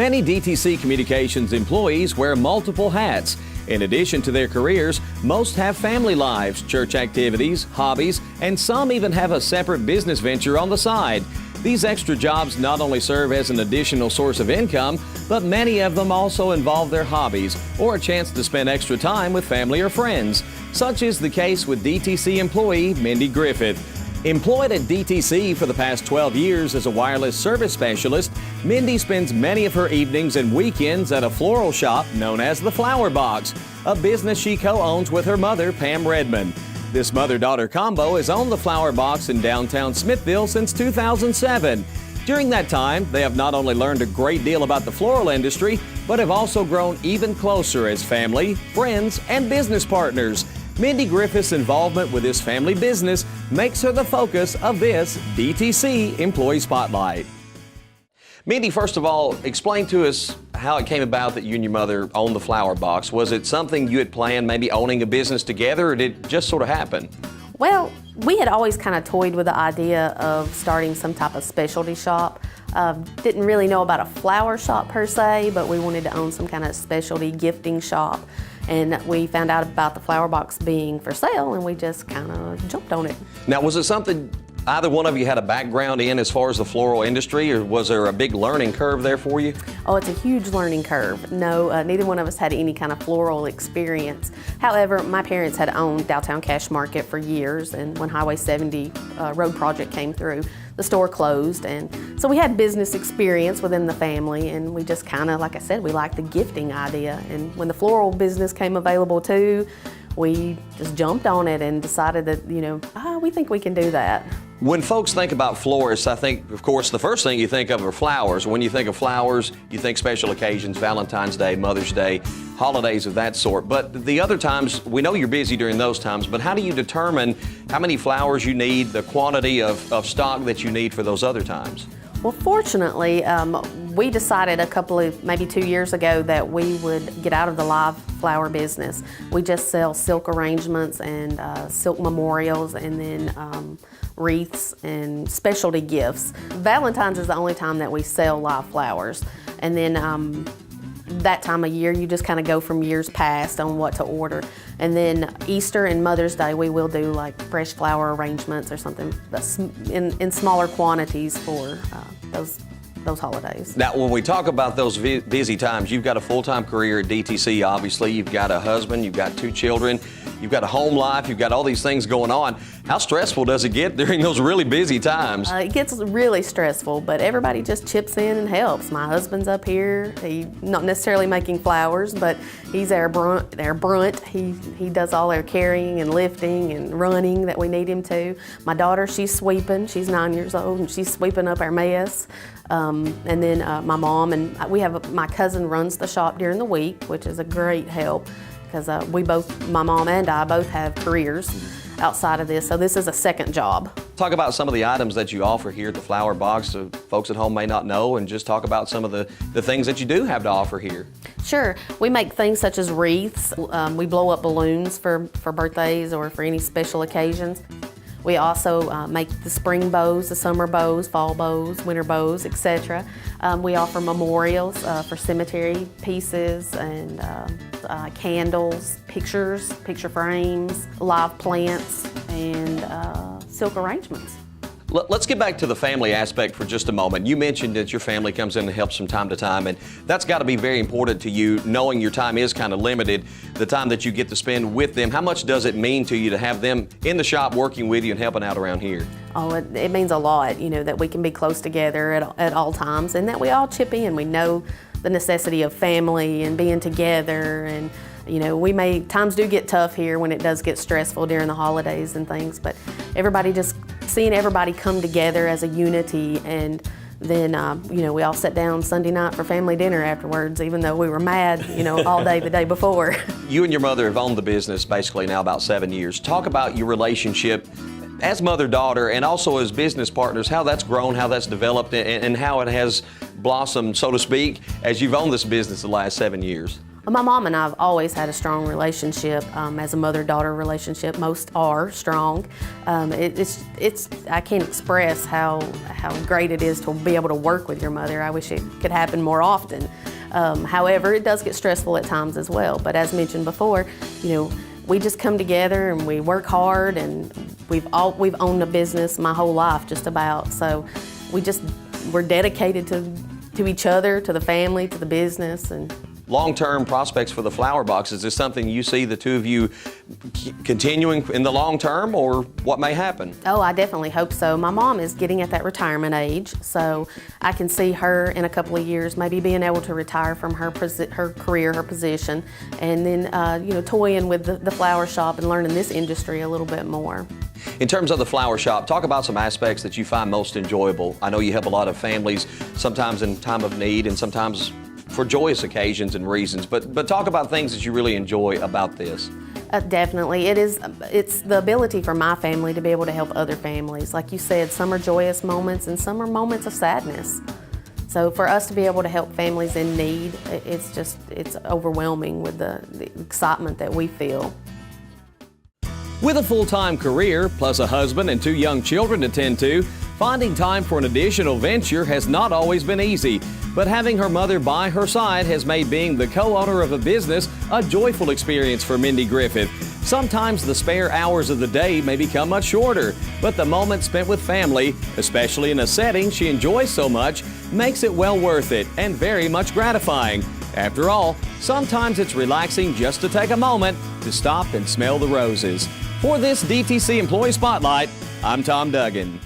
Many DTC Communications employees wear multiple hats. In addition to their careers, most have family lives, church activities, hobbies, and some even have a separate business venture on the side. These extra jobs not only serve as an additional source of income, but many of them also involve their hobbies or a chance to spend extra time with family or friends. Such is the case with DTC employee Mindy Griffith. Employed at DTC for the past 12 years as a wireless service specialist, Mindy spends many of her evenings and weekends at a floral shop known as the Flower Box, a business she co-owns with her mother, Pam Redmond. This mother-daughter combo has owned the Flower Box in downtown Smithville since 2007. During that time, they have not only learned a great deal about the floral industry, but have also grown even closer as family, friends, and business partners. Mindy Griffith's involvement with this family business makes her the focus of this DTC Employee Spotlight. Mindy, first of all, explain to us how it came about that you and your mother owned the Flower Box. Was it something you had planned, maybe owning a business together, or did it just sort of happen? Well, we had always kind of toyed with the idea of starting some type of specialty shop. Didn't really know about a flower shop per se, but we wanted to own some kind of specialty gifting shop. And we found out about the Flower Box being for sale, and we just kind of jumped on it. Now, was it something either one of you had a background in as far as the floral industry, or was there a big learning curve there for you? Oh, it's a huge learning curve. No, neither one of us had any kind of floral experience. However, my parents had owned Downtown Cash Market for years, and when Highway 70 road project came through, the store closed, and so we had business experience within the family, and we just kind of, like I said, we liked the gifting idea. And when the floral business came available too, we just jumped on it and decided that, we think we can do that. When folks think about florists, I think, of course, the first thing you think of are flowers. When you think of flowers, you think special occasions, Valentine's Day, Mother's Day, holidays of that sort. But the other times, we know you're busy during those times, but how do you determine how many flowers you need, the quantity of stock that you need for those other times? Well, fortunately, we decided maybe 2 years ago that we would get out of the live flower business. We just sell silk arrangements and silk memorials, and then wreaths and specialty gifts. Valentine's is the only time that we sell live flowers. And then that time of year, you just kind of go from years past on what to order. And then Easter and Mother's Day, we will do like fresh flower arrangements or something that's in smaller quantities for those holidays. Now, when we talk about those busy times, you've got a full-time career at DTC, obviously. You've got a husband, you've got 2 children, you've got a home life, you've got all these things going on. How stressful does it get during those really busy times? It gets really stressful, but everybody just chips in and helps. My husband's up here. He's not necessarily making flowers, but he's our brunt. He does all our carrying and lifting and running that we need him to. My daughter, she's sweeping. She's 9 years old, and she's sweeping up our mess. And then my mom and my cousin runs the shop during the week, which is a great help because my mom and I both have careers outside of this, so this is a second job. Talk about some of the items that you offer here at the Flower Box so folks at home may not know, and just talk about some of the things that you do have to offer here. Sure. We make things such as wreaths. We blow up balloons for birthdays or for any special occasions. We also make the spring bows, the summer bows, fall bows, winter bows, etc. We offer memorials for cemetery pieces and candles, picture frames, live plants, and silk arrangements. Let's get back to the family aspect for just a moment. You mentioned that your family comes in and helps from time to time, and that's got to be very important to you, knowing your time is kind of limited, the time that you get to spend with them. How much does it mean to you to have them in the shop working with you and helping out around here? Oh, it means a lot, that we can be close together at all times, and that we all chip in. We know the necessity of family and being together, and times do get tough here when it does get stressful during the holidays and things, but seeing everybody come together as a unity, and then, we all sat down Sunday night for family dinner afterwards, even though we were mad, all day the day before. You and your mother have owned the business basically now about 7 years. Talk about your relationship as mother-daughter and also as business partners, how that's grown, how that's developed, and how it has blossomed, so to speak, as you've owned this business the last 7 years. My mom and I have always had a strong relationship, as a mother-daughter relationship. Most are strong. I can't express how great it is to be able to work with your mother. I wish it could happen more often. However, it does get stressful at times as well. But as mentioned before, we just come together and we work hard, and we've owned a business my whole life just about. So we're dedicated to each other, to the family, to the business. And long-term prospects for the flower box, is this something you see the two of you continuing in the long term, or what may happen? Oh, I definitely hope so. My mom is getting at that retirement age, so I can see her in a couple of years maybe being able to retire from her career, her position, and then toying with the flower shop and learning this industry a little bit more. In terms of the flower shop, talk about some aspects that you find most enjoyable. I know you help a lot of families, sometimes in time of need and sometimes for joyous occasions and reasons, but talk about things that you really enjoy about this. Definitely. It's the ability for my family to be able to help other families. Like you said, some are joyous moments and some are moments of sadness. So for us to be able to help families in need, it's overwhelming with the excitement that we feel. With a full-time career, plus a husband and 2 young children to tend to, finding time for an additional venture has not always been easy. But having her mother by her side has made being the co-owner of a business a joyful experience for Mindy Griffith. Sometimes the spare hours of the day may become much shorter, but the moments spent with family, especially in a setting she enjoys so much, makes it well worth it and very much gratifying. After all, sometimes it's relaxing just to take a moment to stop and smell the roses. For this DTC Employee Spotlight, I'm Tom Duggan.